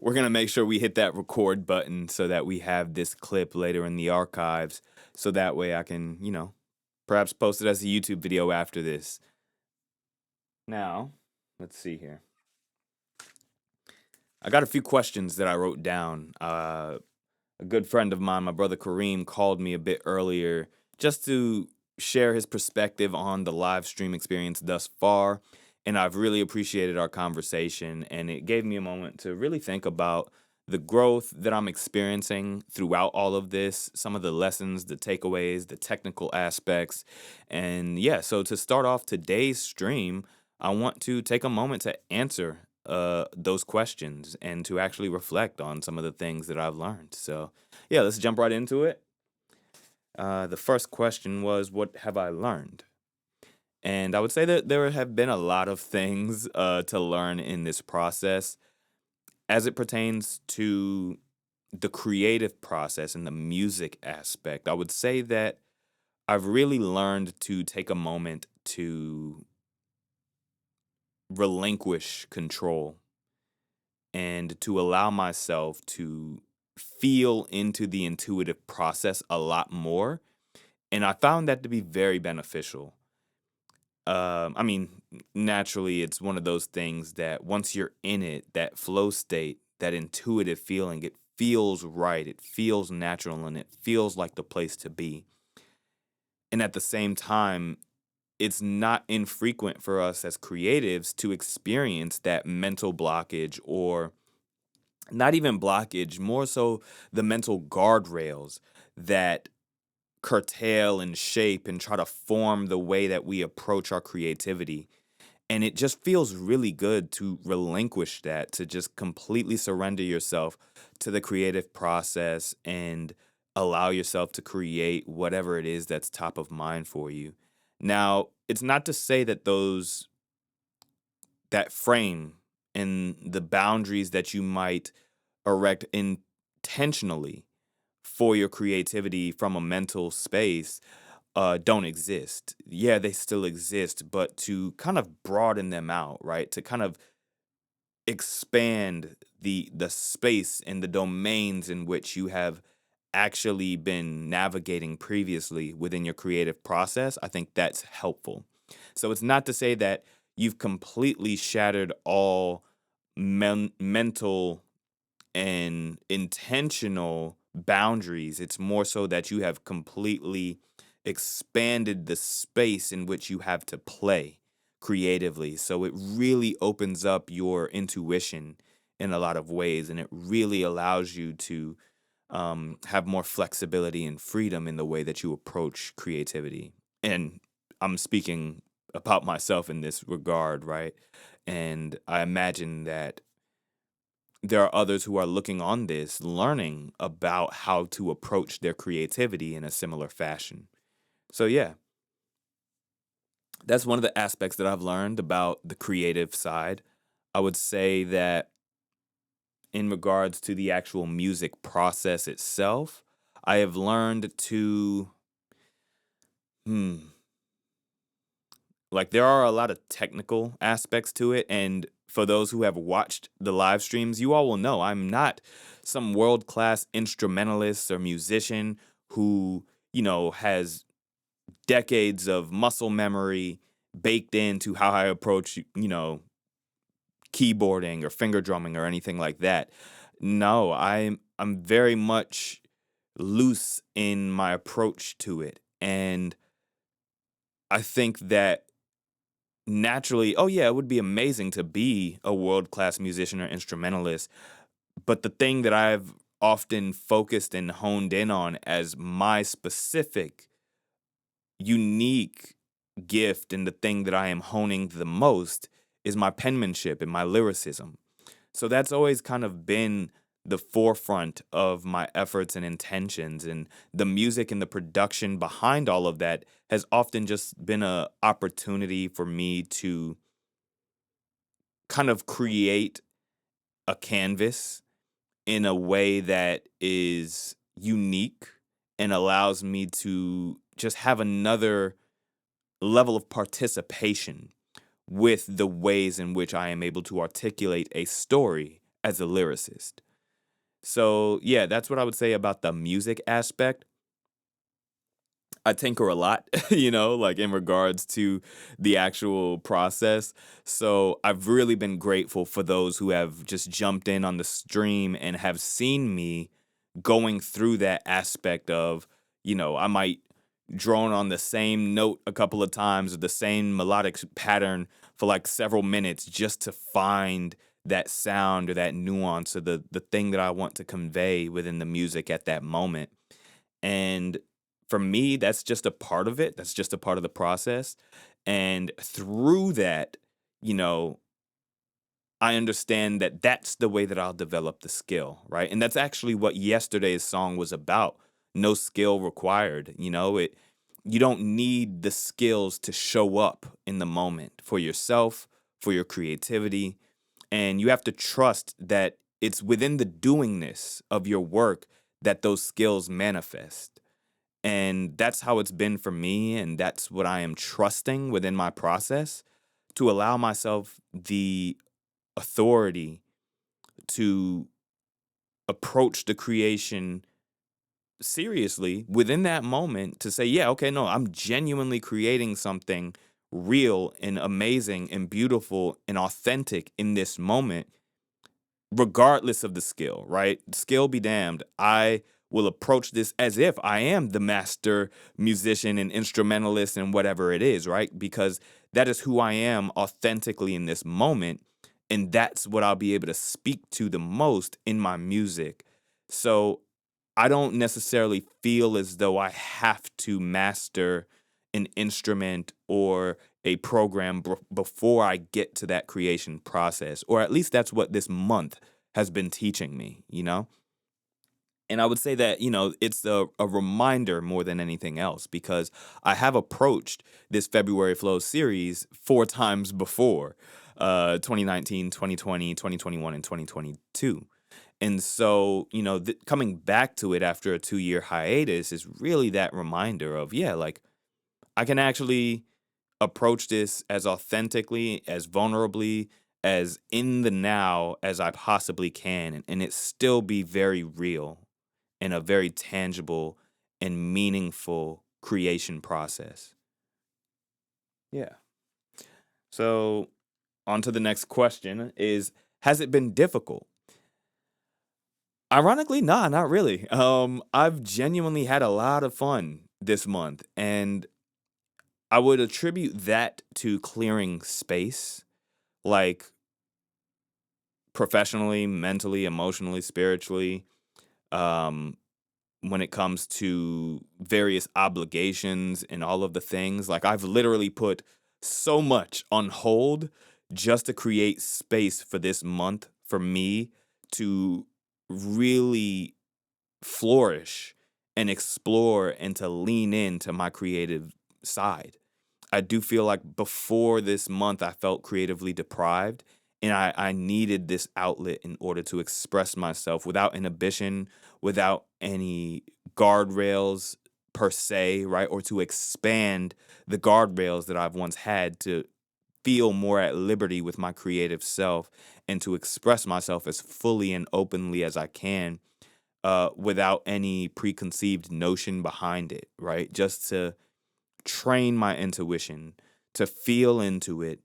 we're going to make sure we hit that record button so that we have this clip later in the archives. So that way I can, perhaps post it as a YouTube video after this. Now, let's see here. I got a few questions that I wrote down. A good friend of mine, my brother Kareem, called me a bit earlier just to share his perspective on the live stream experience thus far. And I've really appreciated our conversation, and it gave me a moment to really think about the growth that I'm experiencing throughout all of this, some of the lessons, the takeaways, the technical aspects. And yeah, so to start off today's stream, I want to take a moment to answer those questions and to actually reflect on some of the things that I've learned. So yeah, let's jump right into it. The first question was, what have I learned? And I would say that there have been a lot of things to learn in this process as it pertains to the creative process and the music aspect. I would say that I've really learned to take a moment to relinquish control and to allow myself to feel into the intuitive process a lot more. And I found that to be very beneficial. I mean, naturally, it's one of those things that once you're in it, that flow state, that intuitive feeling, it feels right, it feels natural, and it feels like the place to be. And at the same time, it's not infrequent for us as creatives to experience that mental blockage, or not even blockage, more so the mental guardrails that curtail and shape and try to form the way that we approach our creativity. And it just feels really good to relinquish that, to just completely surrender yourself to the creative process and allow yourself to create whatever it is that's top of mind for you. Now, it's not to say that that frame and the boundaries that you might erect intentionally for your creativity from a mental space don't exist. Yeah, they still exist, but to kind of broaden them out, right? To kind of expand the space and the domains in which you have actually been navigating previously within your creative process, I think that's helpful. So it's not to say that you've completely shattered all mental and intentional boundaries. It's more so that you have completely expanded the space in which you have to play creatively. So it really opens up your intuition in a lot of ways, and it really allows you to have more flexibility and freedom in the way that you approach creativity. And I'm speaking about myself in this regard, right? And I imagine that there are others who are looking on this, learning about how to approach their creativity in a similar fashion. So, yeah, that's one of the aspects that I've learned about the creative side. I would say that in regards to the actual music process itself, I have learned to, hmm, like, there are a lot of technical aspects to it. And for those who have watched the live streams, you all will know I'm not some world class instrumentalist or musician who, has decades of muscle memory baked into how I approach, keyboarding or finger drumming or anything like that. No, I'm very much loose in my approach to it. And I think that naturally, oh yeah, it would be amazing to be a world-class musician or instrumentalist, but the thing that I've often focused and honed in on as my specific unique gift, and the thing that I am honing the most, is my penmanship and my lyricism. So that's always kind of been the forefront of my efforts and intentions, and the music and the production behind all of that has often just been a opportunity for me to kind of create a canvas in a way that is unique and allows me to just have another level of participation with the ways in which I am able to articulate a story as a lyricist. So yeah, that's what I would say about the music aspect. I tinker a lot, like in regards to the actual process. So I've really been grateful for those who have just jumped in on the stream and have seen me going through that aspect of, I might drone on the same note a couple of times or the same melodic pattern for like several minutes just to find that sound or that nuance or the thing that I want to convey within the music at that moment. And for me, that's just a part of it. That's just a part of the process. And through that, you know, I understand that that's the way that I'll develop the skill, right? And that's actually what yesterday's song was about. No skill required, you don't need the skills to show up in the moment for yourself, for your creativity, and you have to trust that it's within the doingness of your work that those skills manifest. And that's how it's been for me. And that's what I am trusting within my process to allow myself the authority to approach the creation seriously within that moment to say, yeah, okay, no, I'm genuinely creating something real and amazing and beautiful and authentic in this moment regardless of the skill, right? Skill be damned. I will approach this as if I am the master musician and instrumentalist and whatever it is, right? Because that is who I am authentically in this moment. And that's what I'll be able to speak to the most in my music. So I don't necessarily feel as though I have to master an instrument or a program before I get to that creation process, or at least that's what this month has been teaching me. And I would say that, it's a reminder more than anything else because I have approached this February Flow series 4 times before 2019, 2020, 2021, and 2022. And so, coming back to it after a 2-year hiatus is really that reminder of, yeah, like I can actually approach this as authentically, as vulnerably, as in the now as I possibly can, and it still be very real and a very tangible and meaningful creation process. Yeah. So, on to the next question is, has it been difficult? Ironically, nah, not really. I've genuinely had a lot of fun this month, and I would attribute that to clearing space, like professionally, mentally, emotionally, spiritually, um, when it comes to various obligations and all of the things. Like, I've literally put so much on hold just to create space for this month for me to really flourish and explore and to lean into my creative side. I do feel like before this month, I felt creatively deprived, and I needed this outlet in order to express myself without inhibition, without any guardrails per se, right? Or to expand the guardrails that I've once had to feel more at liberty with my creative self and to express myself as fully and openly as I can without any preconceived notion behind it, right? Just to train my intuition, to feel into it,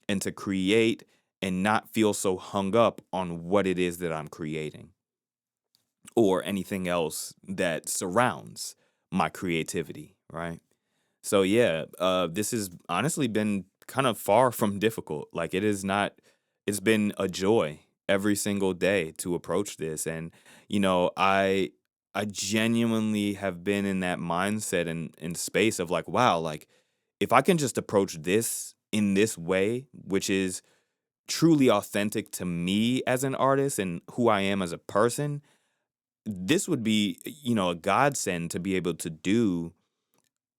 and to create and not feel so hung up on what it is that I'm creating or anything else that surrounds my creativity, right? So yeah, this has honestly been kind of far from difficult. Like it is not, it's been a joy every single day to approach this. And, I genuinely have been in that mindset and in space of like, wow, like if I can just approach this in this way, which is truly authentic to me as an artist and who I am as a person, this would be, a godsend to be able to do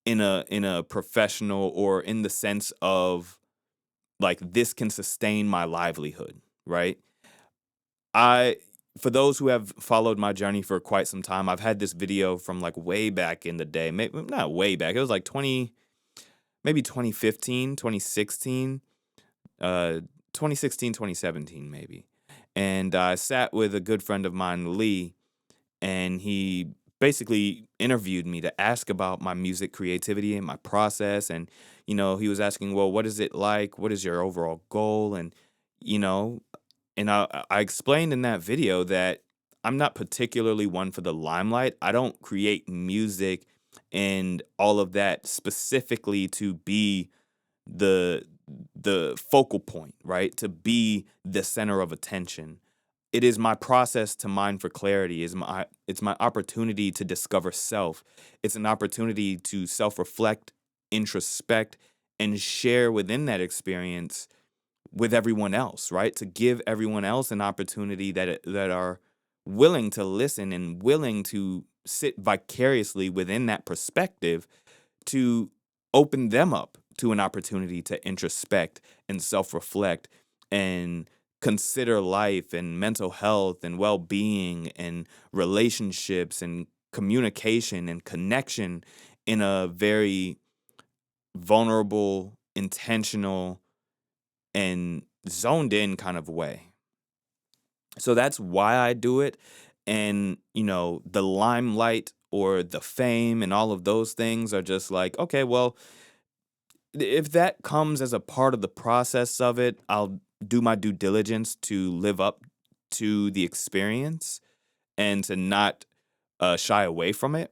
in a professional or in the sense of like this can sustain my livelihood, right? I For those who have followed my journey for quite some time, I've had this video from like way back in the day, maybe not way back. It was like maybe 2015, 2016, uh 2016, 2017 maybe. And I sat with a good friend of mine, Lee, and he basically interviewed me to ask about my music creativity and my process. And he was asking, well, what is it like, what is your overall goal? And you know and I explained in that video that I'm not particularly one for the limelight. I don't create music and all of that specifically to be the the focal point, right? To be the center of attention. It is my process to mine for clarity. It's my opportunity to discover self. It's an opportunity to self-reflect, introspect, and share within that experience with everyone else, right? To give everyone else an opportunity that are willing to listen and willing to sit vicariously within that perspective, to open them up to an opportunity to introspect and self-reflect and consider life and mental health and well-being and relationships and communication and connection in a very vulnerable, intentional, and zoned in kind of way. So that's why I do it. And, the limelight or the fame and all of those things are just like, okay, well, if that comes as a part of the process of it, I'll do my due diligence to live up to the experience and to not shy away from it.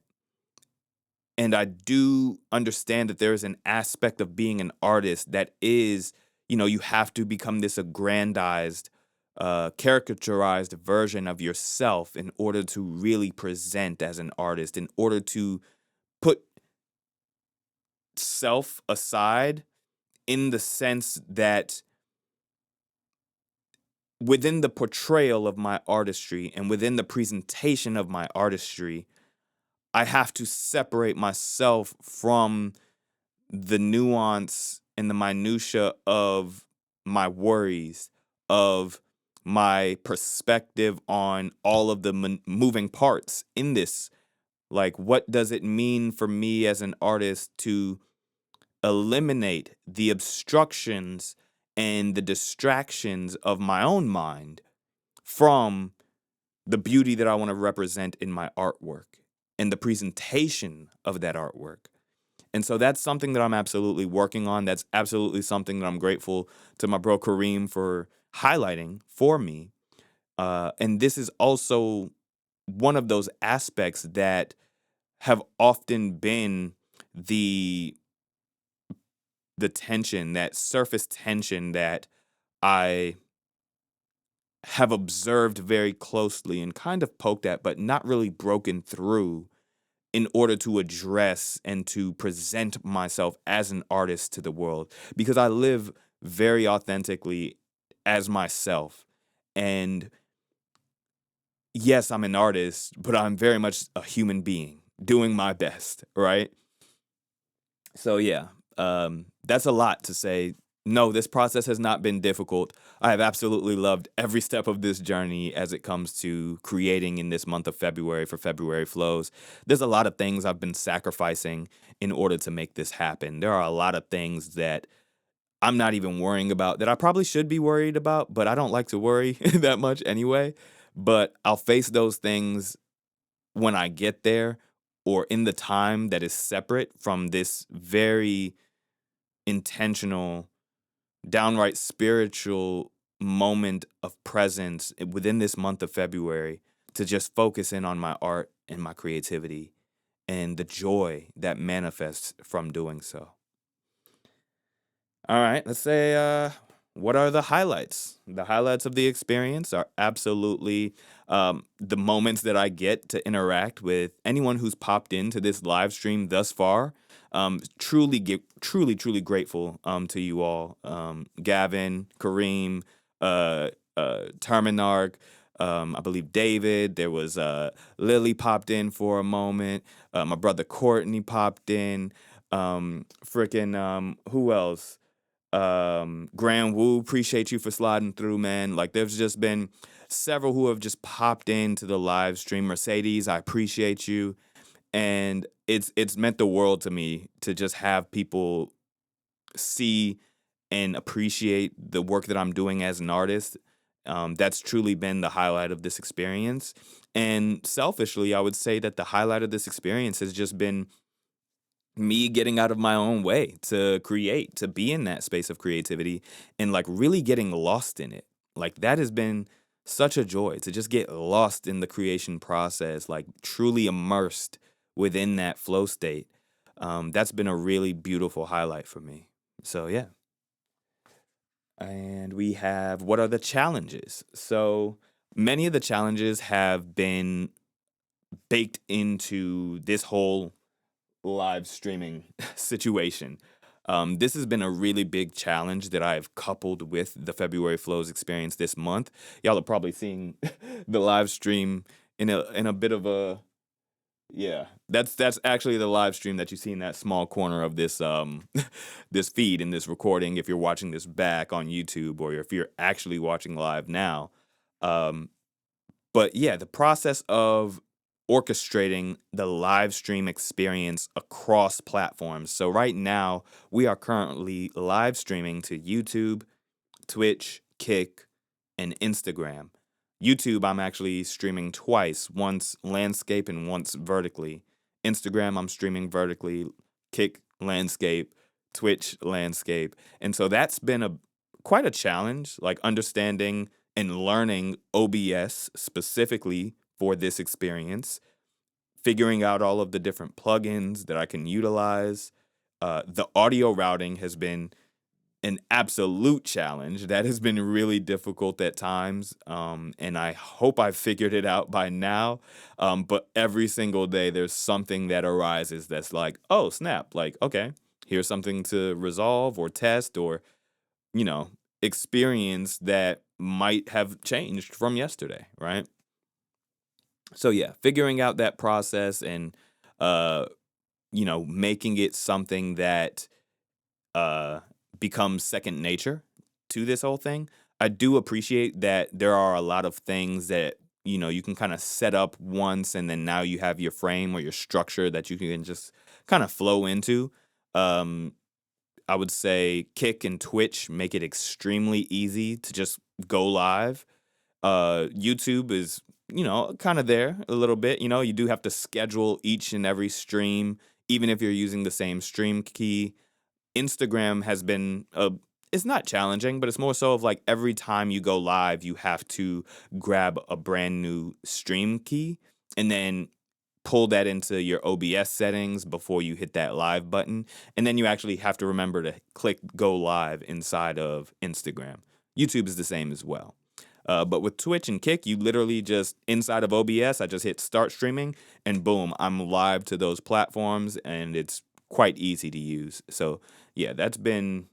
And I do understand that there is an aspect of being an artist that is, you have to become this aggrandized, caricaturized version of yourself in order to really present as an artist, in order to put self aside, in the sense that within the portrayal of my artistry and within the presentation of my artistry, I have to separate myself from the nuance and the minutia of my worries, of my perspective on all of the moving parts in this. Like, what does it mean for me as an artist to eliminate the obstructions and the distractions of my own mind from the beauty that I want to represent in my artwork and the presentation of that artwork? And so that's something that I'm absolutely working on. That's absolutely something that I'm grateful to my bro Kareem for highlighting for me. And this is also one of those aspects that have often been the tension, that surface tension that I have observed very closely and kind of poked at, but not really broken through in order to address and to present myself as an artist to the world, because I live very authentically as myself. And yes, I'm an artist, but I'm very much a human being doing my best, right? So yeah, that's a lot to say. No, this process has not been difficult. I have absolutely loved every step of this journey as it comes to creating in this month of February for February Flows. There's a lot of things I've been sacrificing in order to make this happen. There are a lot of things that I'm not even worrying about that I probably should be worried about, but I don't like to worry that much anyway. But I'll face those things when I get there, or in the time that is separate from this very intentional, downright spiritual moment of presence within this month of February, to just focus in on my art and my creativity and the joy that manifests from doing so. All right, let's say, what are the highlights? The highlights of the experience are absolutely the moments that I get to interact with anyone who's popped into this live stream thus far. Truly grateful to you all. Gavin, Kareem, Terminark, I believe David. There was Lily popped in for a moment. My brother Courtney popped in. Who else? Grand Woo, appreciate you for sliding through, man. Like, there's just been several who have just popped into the live stream. Mercedes, I appreciate you. And it's meant the world to me to just have people see and appreciate the work that I'm doing as an artist. That's truly been the highlight of this experience. And selfishly, I would say that the highlight of this experience has just been me getting out of my own way to create, to be in that space of creativity and like really getting lost in it. Like that has been such a joy to just get lost in the creation process, like truly immersed within that flow state. That's been a really beautiful highlight for me. So, yeah. And we have what are the challenges? So, many of the challenges have been baked into this whole live streaming situation. This has been a really big challenge that I've coupled with the February Flows experience this month. Y'all are probably seeing the live stream in a bit of a yeah. That's actually the live stream that you see in that small corner of this this feed in this recording. If you're watching this back on YouTube or if you're actually watching live now, um, but yeah, the process of orchestrating the live stream experience across platforms. So right now, we are currently live streaming to YouTube, Twitch, Kick, and Instagram. YouTube, I'm actually streaming twice, once landscape and once vertically. Instagram, I'm streaming vertically, Kick, landscape, Twitch, landscape. And so that's been a quite a challenge, like understanding and learning OBS specifically for this experience, figuring out all of the different plugins that I can utilize. The audio routing has been an absolute challenge. That has been really difficult at times. And I hope I've figured it out by now. But every single day, there's something that arises that's like, oh, snap. Like, okay, here's something to resolve or test or, you know, experience that might have changed from yesterday, right? So, yeah, figuring out that process and, uh, making it something that uh, becomes second nature to this whole thing. I do appreciate that there are a lot of things that you can kind of set up once, and then now you have your frame or your structure that you can just kind of flow into. Um, I would say Kick and Twitch make it extremely easy to just go live. YouTube is kind of there a little bit. You do have to schedule each and every stream, even if you're using the same stream key. Instagram has been it's not challenging, but it's more so of like every time you go live, you have to grab a brand new stream key and then pull that into your OBS settings before you hit that live button. And then you actually have to remember to click go live inside of Instagram. YouTube is the same as well. But with Twitch and Kick, you literally just inside of OBS, I just hit start streaming and boom, I'm live to those platforms and it's quite easy to use. So yeah, that's been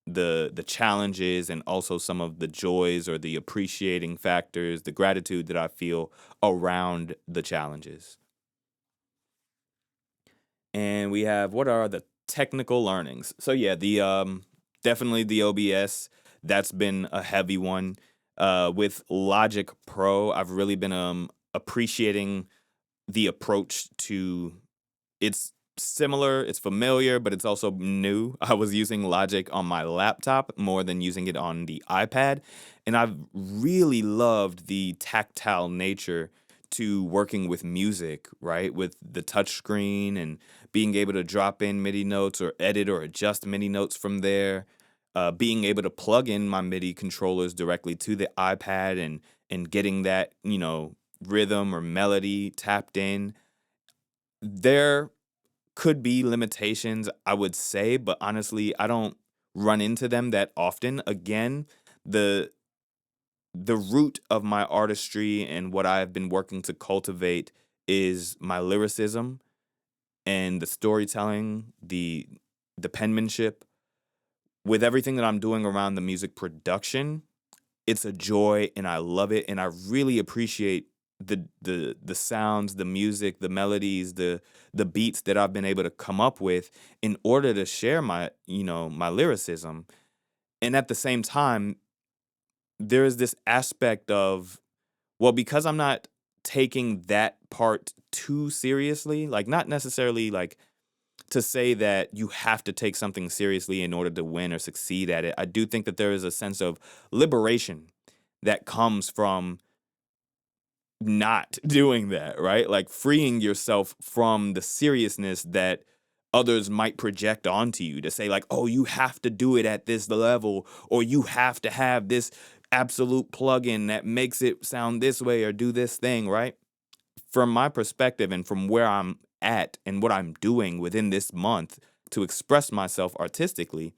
the challenges and also some of the joys or the appreciating factors, the gratitude that I feel around the challenges. And we have what are the technical learnings? So yeah, the definitely the OBS, that's been a heavy one. With Logic Pro, I've really been appreciating the approach to it's similar, it's familiar, but it's also new. I was using Logic on my laptop more than using it on the iPad, and I've really loved the tactile nature to working with music, right? With the touchscreen and being able to drop in MIDI notes or edit or adjust MIDI notes from there. Being able to plug in my MIDI controllers directly to the iPad and getting that, rhythm or melody tapped in. There could be limitations, I would say, but honestly, I don't run into them that often. Again, the the root of my artistry and what I've been working to cultivate is my lyricism and the storytelling, the penmanship. With everything that I'm doing around the music production, it's a joy and I love it and I really appreciate the sounds, the music, the melodies, the beats that I've been able to come up with in order to share my lyricism. And at the same time, there is this aspect of well, because I'm not taking that part too seriously, like not necessarily like to say that you have to take something seriously in order to win or succeed at it. I do think that there is a sense of liberation that comes from not doing that, right? Like freeing yourself from the seriousness that others might project onto you to say, like, oh, you have to do it at this level, or you have to have this absolute plugin that makes it sound this way or do this thing, right? From my perspective and from where I'm at and what I'm doing within this month to express myself artistically,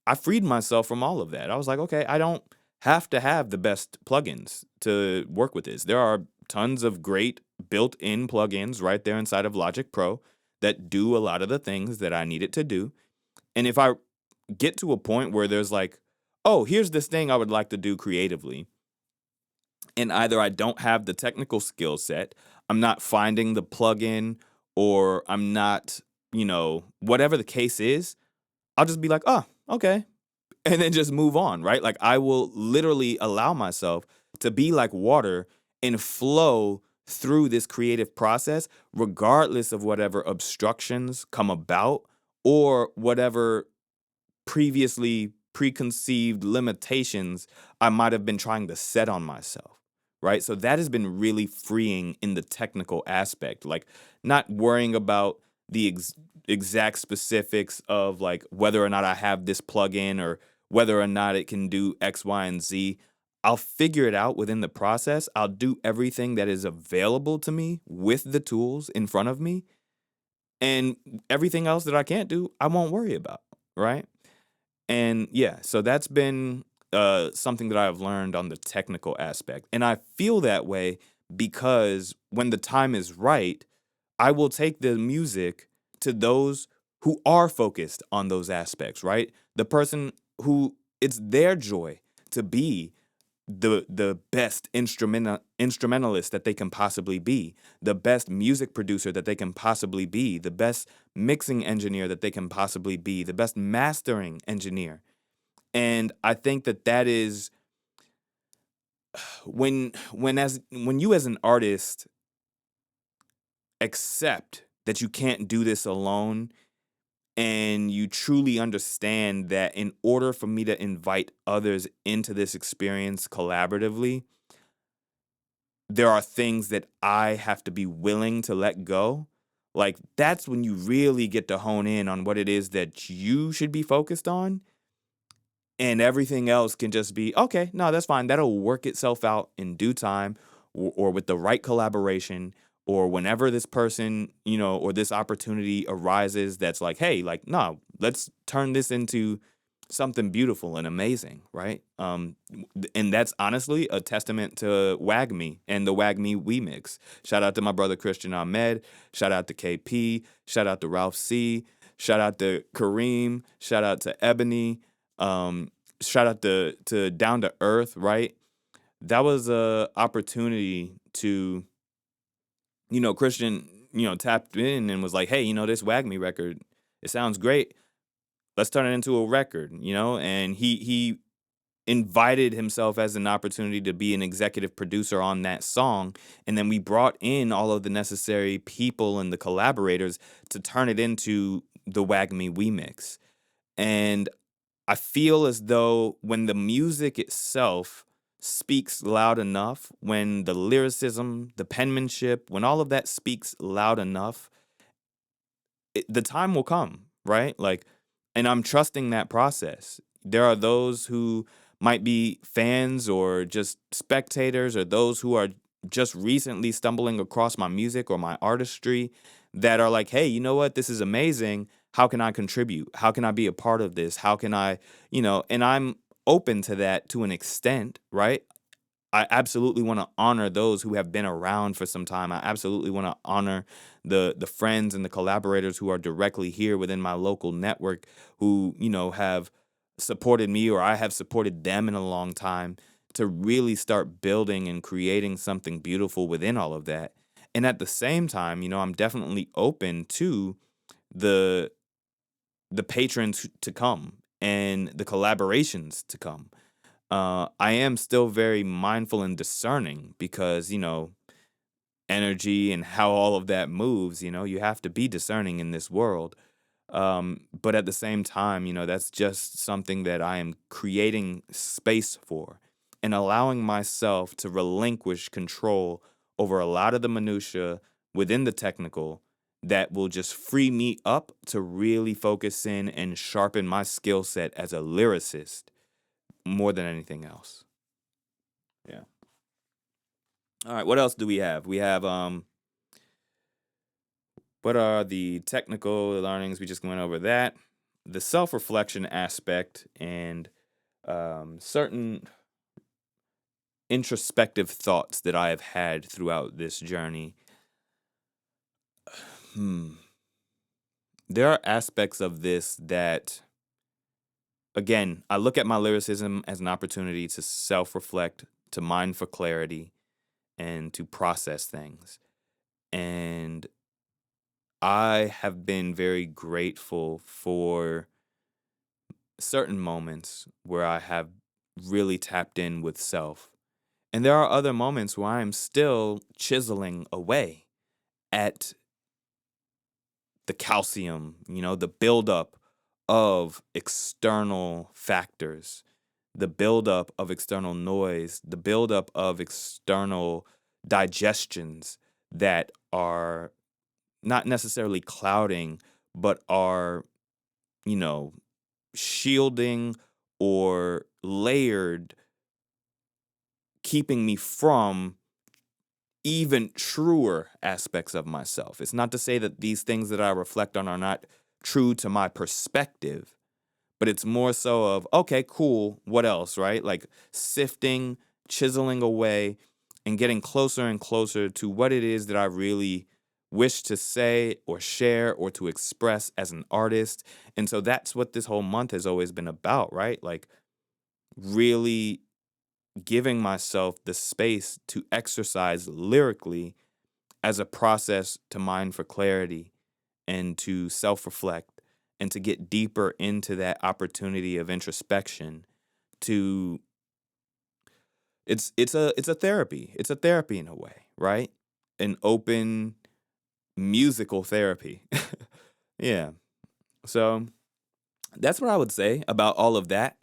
I freed myself from all of that. I was like, okay, I don't have to have the best plugins to work with this. There are tons of great built-in plugins right there inside of Logic Pro that do a lot of the things that I need it to do. And if I get to a point where there's like, oh, here's this thing I would like to do creatively, and either I don't have the technical skill set, I'm not finding the plugin, or I'm not, whatever the case is, I'll just be like, oh, okay, and then just move on, right? Like I will literally allow myself to be like water and flow through this creative process, regardless of whatever obstructions come about or whatever previously preconceived limitations I might have been trying to set on myself, right? So that has been really freeing in the technical aspect, like not worrying about the exact specifics of like whether or not I have this plugin or whether or not it can do X, Y, and Z. I'll figure it out within the process. I'll do everything that is available to me with the tools in front of me. And everything else that I can't do, I won't worry about, right? And yeah, so that's been something that I've learned on the technical aspect. And I feel that way because when the time is right, I will take the music to those who are focused on those aspects, right? The person who it's their joy to be the best instrumentalist that they can possibly be, the best music producer that they can possibly be, the best mixing engineer that they can possibly be, the best mastering engineer. And I think that is when you as an artist accept that you can't do this alone, and you truly understand that in order for me to invite others into this experience collaboratively, there are things that I have to be willing to let go. Like that's when you really get to hone in on what it is that you should be focused on, and everything else can just be okay. No, that's fine. That'll work itself out in due time, or with the right collaboration, or whenever this person, or this opportunity arises. That's like, hey, like, no, let's turn this into something beautiful and amazing, right? And that's honestly a testament to WAGME and the WAGME Mix. Shout out to my brother Christian Ahmed. Shout out to KP. Shout out to Ralph C. Shout out to Kareem. Shout out to Ebony. Shout out to Down to Earth, right? That was a opportunity to, Christian, tapped in and was like, hey, this WAGME record, it sounds great. Let's turn it into a record, and he invited himself as an opportunity to be an executive producer on that song. And then we brought in all of the necessary people and the collaborators to turn it into the WAGME Mix. And I feel as though when the music itself speaks loud enough, when the lyricism, the penmanship, when all of that speaks loud enough, the time will come, right? Like, and I'm trusting that process. There are those who might be fans or just spectators, or those who are just recently stumbling across my music or my artistry that are like, hey, you know what? This is amazing. How can I contribute? How can I be a part of this? How can I, and I'm open to that to an extent, right? I absolutely want to honor those who have been around for some time. I absolutely want to honor the friends and the collaborators who are directly here within my local network, who, have supported me or I have supported them in a long time, to really start building and creating something beautiful within all of that. And at the same time, I'm definitely open to the patrons to come and the collaborations to come. I am still very mindful and discerning because, energy and how all of that moves, you have to be discerning in this world. But at the same time, that's just something that I am creating space for. and allowing myself to relinquish control over a lot of the minutia within the technical that will just free me up to really focus in and sharpen my skill set as a lyricist more than anything else. Yeah. All right, what else do we have? We have what are the technical learnings? We just went over that. The self-reflection aspect and certain introspective thoughts that I have had throughout this journey. There are aspects of this that, again, I look at my lyricism as an opportunity to self-reflect, to mine for clarity, and to process things. And I have been very grateful for certain moments where I have really tapped in with self. And there are other moments where I'm still chiseling away at the calcium, the buildup of external factors, the buildup of external noise, the buildup of external digestions that are not necessarily clouding, but are, shielding or layered, keeping me from even truer aspects of myself. It's not to say that these things that I reflect on are not true to my perspective, but it's more so of, okay, cool, what else, right? Like sifting, chiseling away, and getting closer and closer to what it is that I really wish to say or share or to express as an artist. And so that's what this whole month has always been about, right? Like really giving myself the space to exercise lyrically as a process to mine for clarity and to self-reflect and to get deeper into that opportunity of introspection. To it's a therapy. It's a therapy in a way, right? An open musical therapy. Yeah. So that's what I would say about all of that.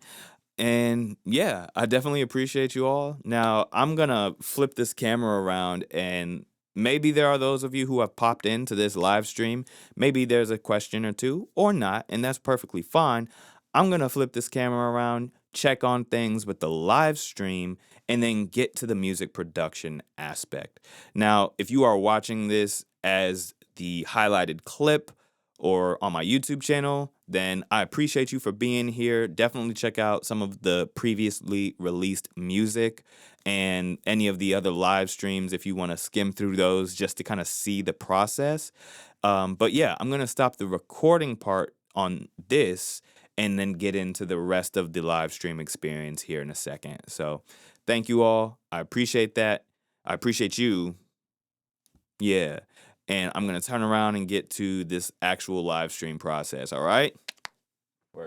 And yeah, I definitely appreciate you all. Now, I'm going to flip this camera around, and maybe there are those of you who have popped into this live stream. Maybe there's a question or two or not, and that's perfectly fine. I'm going to flip this camera around, check on things with the live stream, and then get to the music production aspect. Now, if you are watching this as the highlighted clip or on my YouTube channel, then I appreciate you for being here. Definitely check out some of the previously released music and any of the other live streams if you want to skim through those just to kind of see the process. But yeah, I'm going to stop the recording part on this and then get into the rest of the live stream experience here in a second. So thank you all. I appreciate that. I appreciate you. Yeah. And I'm going to turn around and get to this actual live stream process. All right.